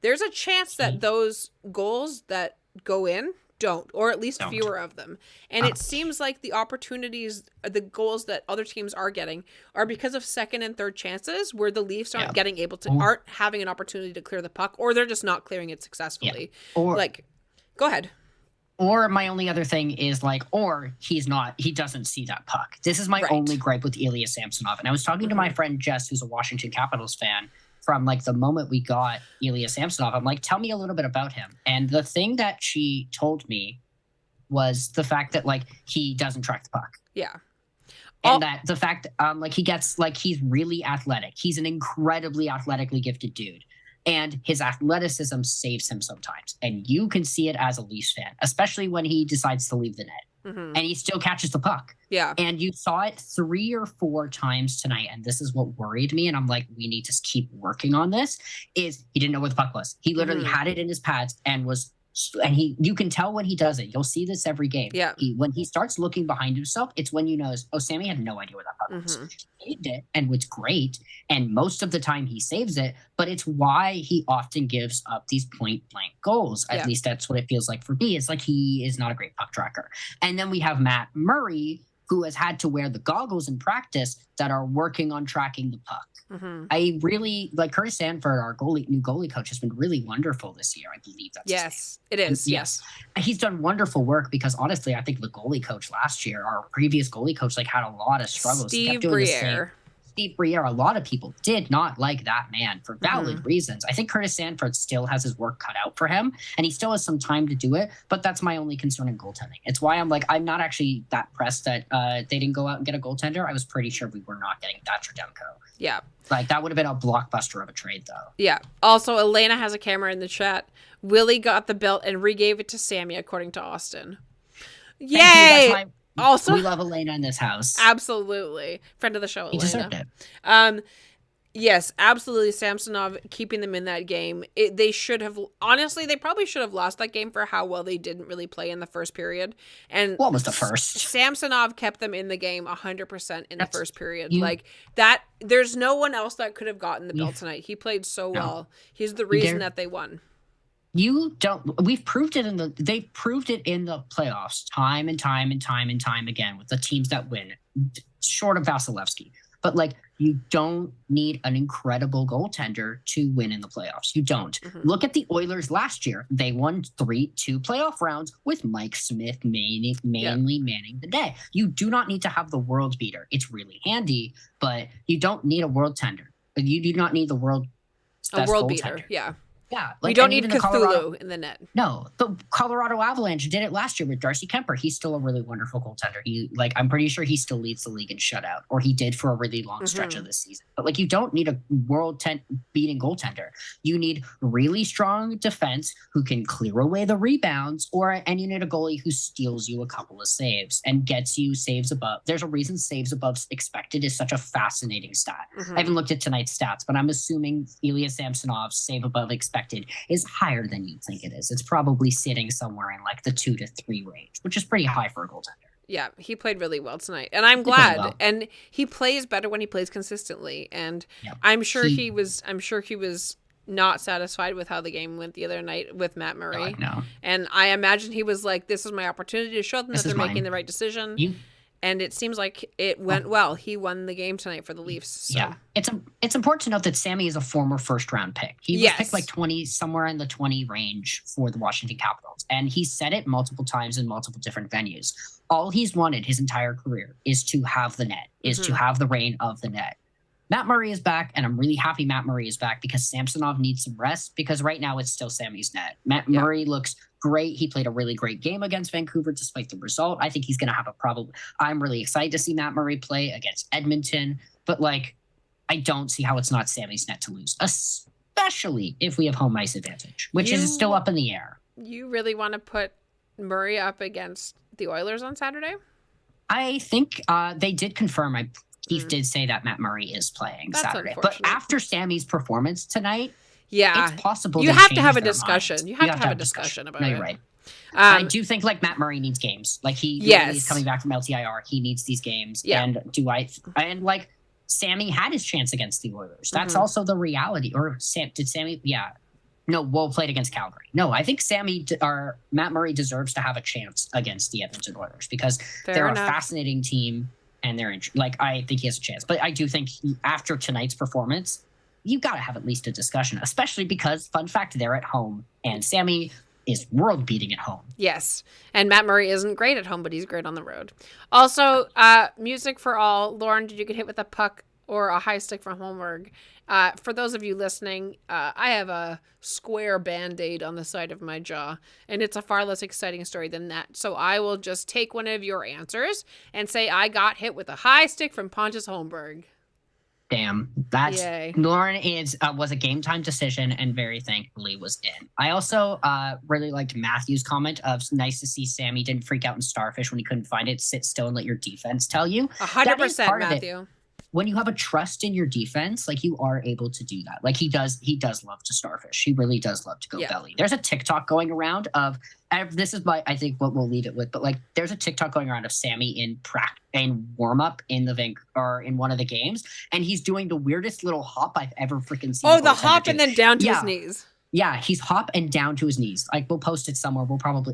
there's a chance that those goals that go in don't, or at least fewer of them. And it seems like the opportunities, the goals that other teams are getting are because of second and third chances where the Leafs aren't aren't having an opportunity to clear the puck, or they're just not clearing it successfully. Yeah. Or go ahead. Or my only other thing is he doesn't see that puck. This is my only gripe with Ilya Samsonov. And I was talking to my friend Jess, who's a Washington Capitals fan, from the moment we got Ilya Samsonov. I'm like, tell me a little bit about him. And the thing that she told me was the fact that he doesn't track the puck. Yeah. And that the fact he gets he's really athletic. He's an incredibly athletically gifted dude. And his athleticism saves him sometimes. And you can see it as a Leafs fan, especially when he decides to leave the net. And he still catches the puck. Yeah. And you saw it 3 or 4 times tonight. And this is what worried me. And I'm like, we need to keep working on this. Is he didn't know where the puck was. He literally had it in his pads and you can tell when he does it. You'll see this every game. Yeah. When he starts looking behind himself, it's when you know, Sammy had no idea where that puck was. He saved it, and it's great. And most of the time he saves it, but it's why he often gives up these point blank goals. At least that's what it feels like for me. It's he is not a great puck tracker. And then we have Matt Murray, who has had to wear the goggles in practice that are working on tracking the puck. I really Curtis Sanford, our new goalie coach, has been really wonderful this year. I believe that's yes, it is. Yes, he's done wonderful work because honestly, I think the goalie coach last year, our previous goalie coach, had a lot of struggles. Steve Briere. Steve Briere, a lot of people did not like that man for valid reasons. I think Curtis Sanford still has his work cut out for him, and he still has some time to do it, but that's my only concern in goaltending. It's why I'm not actually that pressed that they didn't go out and get a goaltender. I was pretty sure we were not getting Thatcher Demko. Yeah. That would have been a blockbuster of a trade, though. Yeah. Also, Elena has a camera in the chat. Willie got the belt and regave it to Sammy, according to Austin. Yay! Also, we love Elena in this house. Absolutely. Friend of the show, He Elena. deserved it. Yes, absolutely. Samsonov keeping them in that game. They should have, honestly, they probably should have lost that game for how well they didn't really play in the first period. And What was the first? Samsonov kept them in the game 100% in the first period. You- Like that, there's no one else that could have gotten the belt tonight. He played so well. He's the reason that they won. They've proved it in the playoffs time and time and time and time again with the teams that win, short of Vasilevsky. But like, you don't need an incredible goaltender to win in the playoffs. You don't. Mm-hmm. Look at the Oilers last year. They won 2 playoff rounds with Mike Smith mainly manning the day. You do not need to have the world beater. It's really handy, but you don't need a world tender. You do not need the world's best world goaltender. beater. Yeah. Yeah, We don't need Cthulhu in the net. No, the Colorado Avalanche did it last year with Darcy Kemper. He's still a really wonderful goaltender. I'm pretty sure he still leads the league in shutout, or he did for a really long stretch of this season. But like, you don't need a world beating goaltender. You need really strong defense who can clear away the rebounds, and you need a goalie who steals you a couple of saves and gets you saves above. There's a reason saves above expected is such a fascinating stat. I haven't looked at tonight's stats, but I'm assuming Ilya Samsonov's save above expected is higher than you think it is. It's probably sitting somewhere in like the 2 to 3 range, which is pretty high for a goaltender. Yeah, he played really well tonight, and I'm glad. Well. And he plays better when he plays consistently. And I'm sure he was not satisfied with how the game went the other night with Matt Murray. No. And I imagine he was like, "This is my opportunity to show them that they're making the right decision." And it seems like it went well. He won the game tonight for the Leafs. So. Yeah, it's important to note that Sammy is a former first-round pick. He was picked like 20, somewhere in the 20 range for the Washington Capitals. And he said it multiple times in multiple different venues. All he's wanted his entire career is to have the net, is to have the reign of the net. Matt Murray is back, and I'm really happy Matt Murray is back because Samsonov needs some rest because right now it's still Sammy's net. Matt Murray looks great. He played a really great game against Vancouver despite the result. I think he's going to have a problem. I'm really excited to see Matt Murray play against Edmonton, but like, I don't see how it's not Sammy's net to lose, especially if we have home ice advantage, which is still up in the air. You really want to put Murray up against the Oilers on Saturday? I think they did confirm. Keith did say that Matt Murray is playing Saturday. But after Sammy's performance tonight, it's possible you have to have a discussion. You have to have a discussion about it. No, you're right. I do think like Matt Murray needs games. Like he's coming back from LTIR. He needs these games. Yeah. And like Sammy had his chance against the Oilers. That's also the reality. Or did Sammy? Yeah. No, Woll played against Calgary. No, I think Matt Murray deserves to have a chance against the Edmonton Oilers because they're a fascinating team. And I think he has a chance. But I do think after tonight's performance, you've got to have at least a discussion, especially because, fun fact, they're at home. And Sammy is world beating at home. Yes. And Matt Murray isn't great at home, but he's great on the road. Also, music for all. Lauren, did you get hit with a puck or a high stick from Holmberg? For those of you listening, I have a square Band-Aid on the side of my jaw, and it's a far less exciting story than that. So I will just take one of your answers and say I got hit with a high stick from Pontus Holmberg. Damn, Lauren was a game time decision and very thankfully was in. I also really liked Matthew's comment of nice to see Sammy didn't freak out in Starfish when he couldn't find it. Sit still and let your defense tell you. 100%, Matthew. When you have a trust in your defense, like you are able to do that. Like he does love to starfish. He really does love to go belly. There's a TikTok going around of this is I think what we'll leave it with, but like there's a TikTok going around of Sammy in warm up in in one of the games, and he's doing the weirdest little hop I've ever freaking seen. Oh, the hop and then down to his knees. Yeah, he's hop and down to his knees. Like we'll post it somewhere.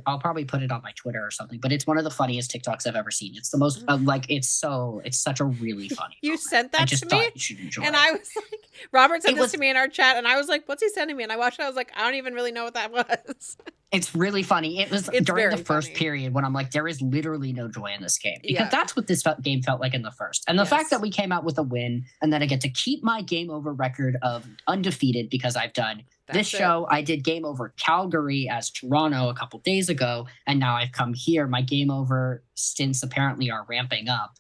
I'll probably put it on my Twitter or something. But it's one of the funniest TikToks I've ever seen. It's the most it's such a really funny. You moment. sent that to me, you should enjoy and I was like, Robert sent this to me in our chat, and I was like, what's he sending me? And I watched it. I was like, I don't even really know what that was. It's really funny. It's during the first period when I'm like, there is literally no joy in this game because that's what this game felt like in the first. And the fact that we came out with a win and then I get to keep my game over record of undefeated because I've done this show. I did game over Calgary as Toronto a couple days ago, and now I've come here. My game over stints apparently are ramping up.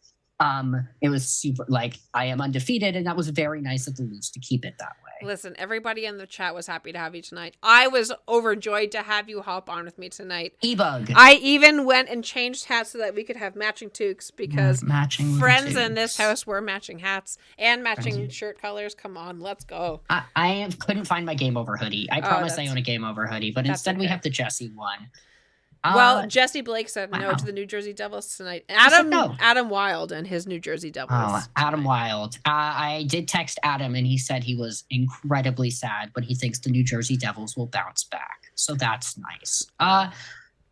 It was super I am undefeated, and that was very nice of the Leafs to keep it that way. Listen, everybody in the chat was happy to have you tonight. I was overjoyed to have you hop on with me tonight. E-bug. I even went and changed hats so that we could have matching toques because matching friends toques. in this house wear matching hats and matching shirt colors. Come on, let's go. I couldn't find my Game Over hoodie. I promised I own a Game Over hoodie, but instead we have the Jesse one. Well, Jesse Blake said no to the New Jersey Devils tonight. Adam Wilde and his New Jersey Devils. Oh, Adam Wilde. I did text Adam, and he said he was incredibly sad, but he thinks the New Jersey Devils will bounce back. So that's nice.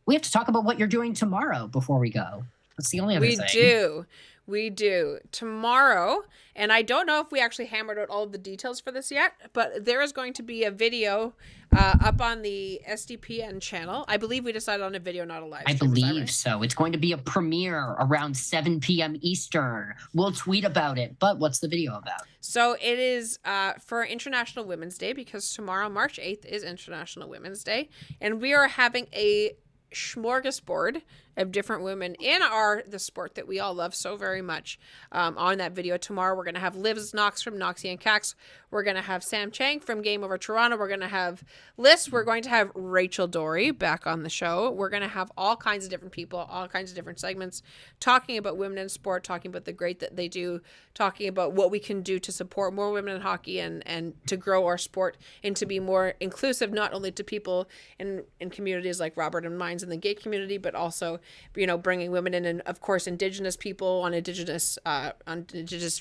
We have to talk about what you're doing tomorrow before we go. That's the only other thing. We do. Tomorrow, and I don't know if we actually hammered out all of the details for this yet, but there is going to be a video up on the SDPN channel. I believe we decided on a video, not a live stream. I believe so. It's going to be a premiere around 7 p.m. Eastern. We'll tweet about it, but what's the video about? So it is for International Women's Day, because tomorrow, March 8th, is International Women's Day, and we are having a smorgasbord of different women in the sport that we all love so very much. On that video tomorrow, we're going to have Liz Knox from Noxie and Cax. We're going to have Sam Chang from Game Over Toronto. We're going to have Liz. We're going to have Rachel Dory back on the show. We're going to have all kinds of different people, all kinds of different segments, talking about women in sport, talking about the great that they do, talking about what we can do to support more women in hockey and to grow our sport and to be more inclusive, not only to people in communities like Robert and mine's in the gay community, but also, bringing women in, and of course Indigenous people on Indigenous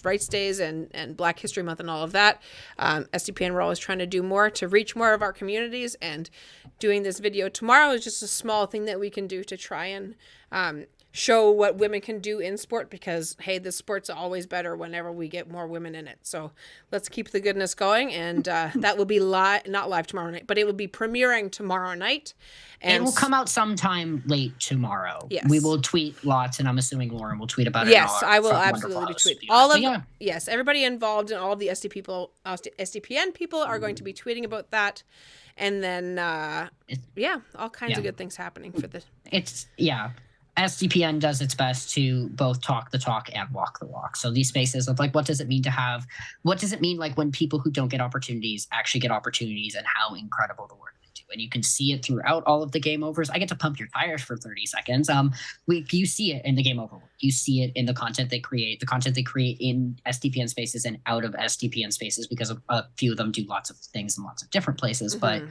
Rights Days and Black History Month and all of that. SDPN, we're always trying to do more to reach more of our communities, and doing this video tomorrow is just a small thing that we can do to try and show what women can do in sport, because hey, this sport's always better whenever we get more women in it. So let's keep the goodness going, and that will be not live tomorrow night, but it will be premiering tomorrow night. And it will come out sometime late tomorrow. Yes. We will tweet lots, and I'm assuming Lauren will tweet about it. Yes, I will absolutely be tweeting. Yes, everybody involved and all of the SDPN people are going to be tweeting about that. And then, all kinds of good things happening for the... SDPN does its best to both talk the talk and walk the walk. So these spaces of what does it mean when people who don't get opportunities actually get opportunities, and how incredible the work they do. And you can see it throughout all of the game overs. I get to pump your tires for 30 seconds. You see it in the game over. You see it in the content they create in SDPN spaces and out of SDPN spaces, because a few of them do lots of things in lots of different places. Mm-hmm. But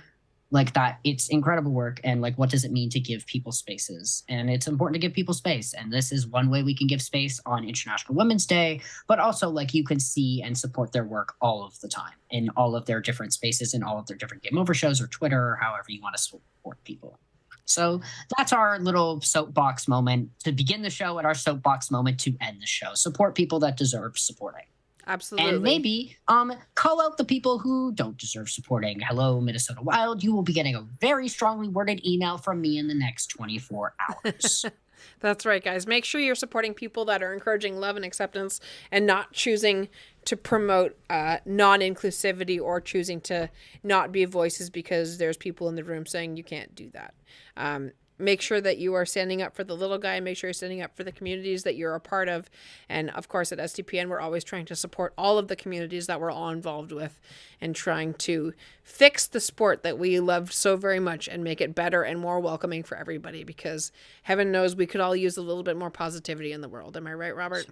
it's incredible work. And what does it mean to give people spaces? And it's important to give people space. And this is one way we can give space on International Women's Day, but also you can see and support their work all of the time in all of their different spaces, in all of their different Game Over shows or Twitter, or however you want to support people. So that's our little soapbox moment to begin the show, and our soapbox moment to end the show. Support people that deserve supporting. Absolutely. And maybe call out the people who don't deserve supporting. Hello, Minnesota Wild. You will be getting a very strongly worded email from me in the next 24 hours. That's right, guys. Make sure you're supporting people that are encouraging love and acceptance, and not choosing to promote non-inclusivity or choosing to not be voices because there's people in the room saying you can't do that. Make sure that you are standing up for the little guy, and make sure you're standing up for the communities that you're a part of. And of course, at SDPN, we're always trying to support all of the communities that we're all involved with, and trying to fix the sport that we love so very much and make it better and more welcoming for everybody, because heaven knows we could all use a little bit more positivity in the world. Am I right, Robert?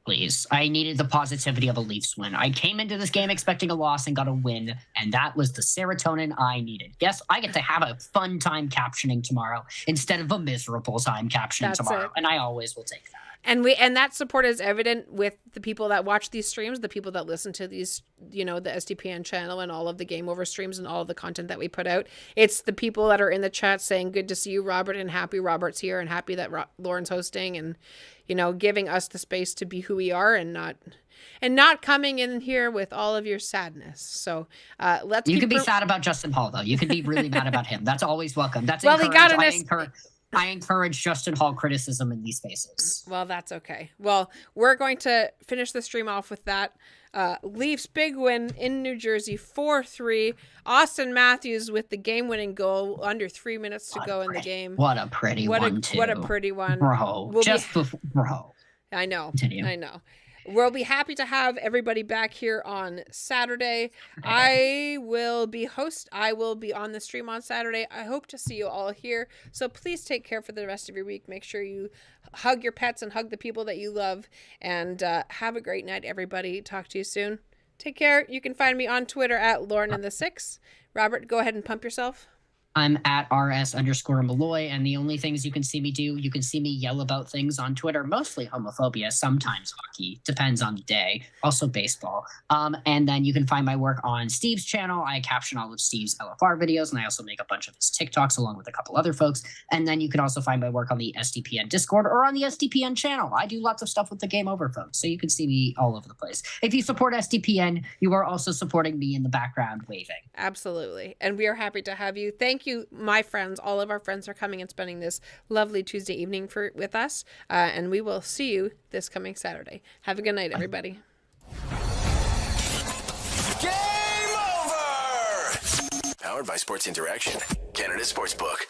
Please. I needed the positivity of a Leafs win. I came into this game expecting a loss and got a win, and that was the serotonin I needed. Yes, I get to have a fun time captioning tomorrow instead of a miserable time captioning tomorrow, and I always will take that. And that support is evident with the people that watch these streams, the people that listen to these, the SDPN channel and all of the Game Over streams and all of the content that we put out. It's the people that are in the chat saying, good to see you, Robert, and happy Robert's here, and happy that Lauren's hosting, and, giving us the space to be who we are, and not coming in here with all of your sadness. So You can be sad about Justin Holl, though. You can be really mad about him. That's always welcome. That's well, I encourage Justin Holl criticism in these spaces. Well, that's okay. Well, we're going to finish the stream off with that. Leafs big win in New Jersey, 4-3. Austin Matthews with the game-winning goal, under 3 minutes to go in the game. What a pretty one, too. What a pretty one. Bro, bro. I know. Continue. I know. We'll be happy to have everybody back here on Saturday. I will be on the stream on Saturday. I hope to see you all here. So please take care for the rest of your week. Make sure you hug your pets and hug the people that you love. And have a great night, everybody. Talk to you soon. Take care. You can find me on Twitter at Lauren6. Robert, go ahead and pump yourself. I'm at @RS_Molloy, and the only things you can see me do, you can see me yell about things on Twitter, mostly homophobia, sometimes hockey, depends on the day, also baseball. And then you can find my work on Steve's channel. I caption all of Steve's LFR videos, and I also make a bunch of his TikToks along with a couple other folks. And then you can also find my work on the SDPN Discord or on the SDPN channel. I do lots of stuff with the Game Over folks, so you can see me all over the place. If you support SDPN, you are also supporting me in the background waving. Absolutely. And we are happy to have you. Thank you, my friends. All of our friends are coming and spending this lovely Tuesday evening with us. And we will see you this coming Saturday. Have a good night, everybody. Game over! Powered by Sports Interaction, Canada Sportsbook.